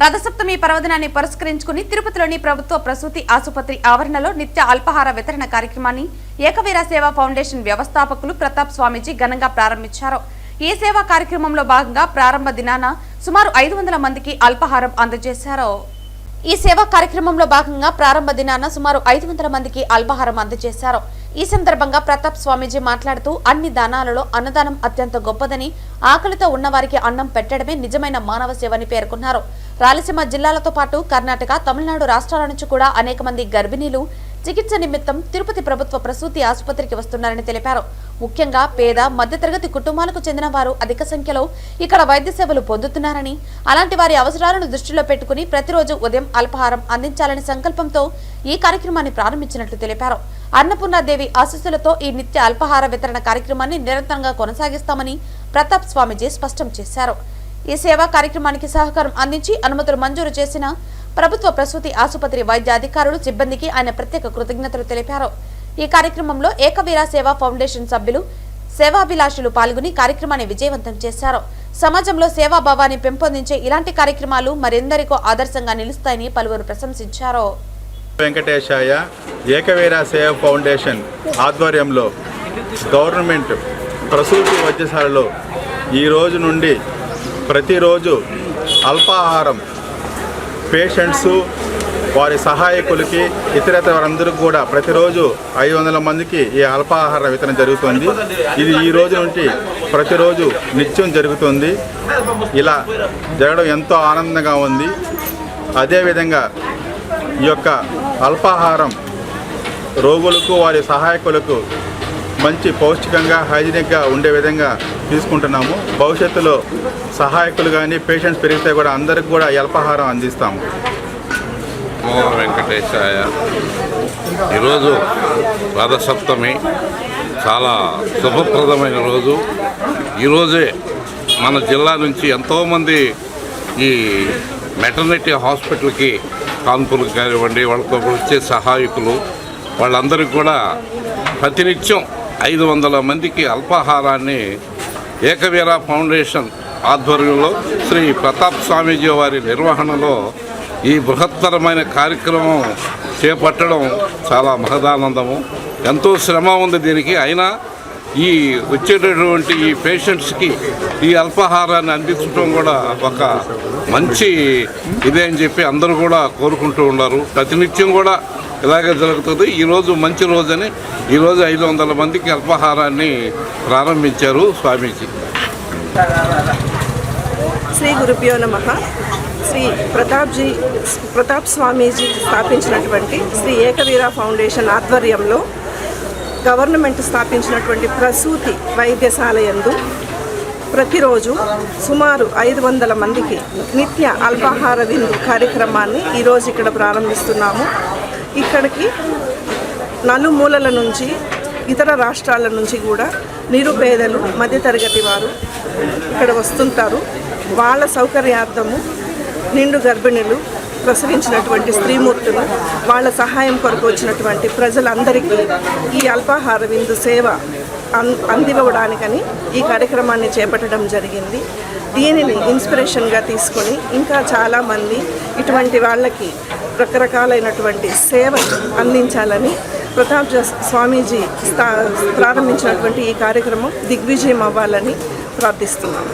రథసప్తమి పర్వదినాన్ని పురస్కరించుకుని తిరుపతిలోని ప్రభుత్వ ప్రసూతి ఆసుపత్రి ఆవరణలో నిత్య అల్పాహార వితరణ కార్యక్రమాన్ని ఏకవీర సేవా ఫౌండేషన్ వ్యవస్థాపకులు ప్రతాప్ స్వామీజీ ఘనంగా ప్రారంభించారు. ఈ సేవా కార్యక్రమంలో భాగంగా ప్రారంభ దినాన సుమారు 500 మందికి అల్పాహారం అందజేశారు. ఈ సందర్భంగా ప్రతాప్ స్వామీజీ మాట్లాడుతూ అన్ని దానాలలో అన్నదానం అత్యంత గొప్పదని, ఆకలితో ఉన్నవారికి అన్నం పెట్టడమే నిజమైన మానవ సేవని పేర్కొన్నారు. రాయలసీమ జిల్లాలతో పాటు కర్ణాటక, తమిళనాడు రాష్ట్రాల నుంచి కూడా అనేక మంది గర్భిణీలు చికిత్స నిమిత్తం తిరుపతి ప్రభుత్వ ప్రసూతి ఆసుపత్రికి వస్తున్నారని తెలిపారు. ముఖ్యంగా పేద మధ్యతరగతి కుటుంబాలకు చెందిన వారు అధిక సంఖ్యలో ఇక్కడ వైద్య సేవలు పొందుతున్నారని, అలాంటి వారి అవసరాలను దృష్టిలో పెట్టుకుని ప్రతిరోజు ఉదయం అల్పాహారం అందించాలనే సంకల్పంతో ఈ కార్యక్రమాన్ని ప్రారంభించినట్లు తెలిపారు. అన్నపూర్ణాదేవి ఆశీస్సులతో ఈ నిత్య అల్పాహార వితరణ కార్యక్రమాన్ని నిరంతరంగా కొనసాగిస్తామని ప్రతాప్ స్వామీజీ స్పష్టం చేశారు. ఈ సేవా కార్యక్రమానికి సహకారం అందించి అనుమతులు మంజూరు చేసిన ప్రభుత్వ ప్రసూతి ఆసుపత్రి వైద్య అధికారులు, సిబ్బందికి ఆయన ప్రత్యేక కృతజ్ఞతలు తెలిపారు. ఈ కార్యక్రమంలో ఏకవీర సేవా ఫౌండేషన్ సభ్యులు, సేవాభిలాషులు పాల్గొని కార్యక్రమాన్ని విజయవంతం చేశారు. సమాజంలో సేవాభావాన్ని పెంపొందించే ఇలాంటి కార్యక్రమాలు మరెందరికో ఆదర్శంగా నిలుస్తాయని పలువురు ప్రశంసించారు. వెంకటేశాయ ఏకవీర సేవా ఫౌండేషన్ ఆధ్వర్యంలో గవర్నమెంట్ ప్రసూతి వైద్యశాలలో ఈ రోజు నుండి ప్రతిరోజు అల్పాహారం పేషెంట్స్, వారి సహాయకులకి, ఇతరత్ర వారందరికీ కూడా ప్రతిరోజు 500 మందికి ఈ అల్పాహార వితరణ జరుగుతుంది. ఇది ఈ రోజు నుండి ప్రతిరోజు నిత్యం జరుగుతుంది. ఇలా జరగడం ఎంతో ఆనందంగా ఉంది. అదేవిధంగా ఈ యొక్క అల్పాహారం రోగులకు, వారి సహాయకులకు మంచి పౌష్టికంగా, హైజీనిక్గా ఉండే విధంగా తీసుకుంటున్నాము. భవిష్యత్తులో సహాయకులు కానీ పేషెంట్స్ పెరిగితే కూడా అందరికి కూడా అల్పాహారం అందిస్తాము. వెంకటేశాయ. ఈరోజు రథసప్తమి చాలా శుభప్రదమైన రోజు. ఈరోజే మన జిల్లా నుంచి ఎంతోమంది ఈ మెటర్నిటీ హాస్పిటల్కి కాన్పులకు కానివ్వండి, వాళ్ళతో వచ్చే సహాయకులు వాళ్ళందరికీ కూడా ప్రతినిత్యం 500 మందికి అల్పాహారాన్ని ఏకవీర ఫౌండేషన్ ఆధ్వర్యంలో శ్రీ ప్రతాప్ స్వామీజీ వారి నిర్వహణలో ఈ బృహత్తరమైన కార్యక్రమం చేపట్టడం చాలా మహదానందము. ఎంతో శ్రమ ఉంది దీనికి. అయినా ఈ వచ్చేటటువంటి ఈ పేషెంట్స్కి ఈ అల్పాహారాన్ని అందించడం కూడా ఒక మంచి ఇదే అని చెప్పి అందరూ కూడా కోరుకుంటూ ఉన్నారు. ప్రతినిత్యం కూడా ఇలాగే జరుగుతుంది. ఈరోజు మంచి రోజని ఈరోజు 500 మందికి అల్పాహారాన్ని ప్రారంభించారు స్వామీజీ. శ్రీ గురుభ్యో నమః. శ్రీ ప్రతాప్ స్వామీజీ స్థాపించినటువంటి శ్రీ ఏకవీర ఫౌండేషన్ ఆధ్వర్యంలో గవర్నమెంట్ స్థాపించినటువంటి ప్రసూతి వైద్యశాల యందు ప్రతిరోజు సుమారు 500 మందికి నిత్య అల్పాహార విందు కార్యక్రమాన్ని ఈరోజు ఇక్కడ ప్రారంభిస్తున్నాము. ఇక్కడికి నలుమూలల నుంచి, ఇతర రాష్ట్రాల నుంచి కూడా నిరుపేదలు, మధ్యతరగతి వారు ఇక్కడ వస్తుంటారు. వాళ్ళ సౌకర్యార్థము నిండు గర్భిణులు, ప్రసవించినటువంటి స్త్రీమూర్తులు, వాళ్ళ సహాయం కొరకు వచ్చినటువంటి ప్రజలందరికీ ఈ అల్పాహార విందు సేవ అందివ్వడానికని ఈ కార్యక్రమాన్ని చేపట్టడం జరిగింది. దీనిని ఇన్స్పిరేషన్గా తీసుకొని ఇంకా చాలామంది ఇటువంటి వాళ్ళకి రకరకాలైనటువంటి సేవలు అందించాలని ప్రతాప్ స్వామీజీ ప్రారంభించినటువంటి ఈ కార్యక్రమం దిగ్విజయం అవ్వాలని ప్రార్థిస్తున్నాను.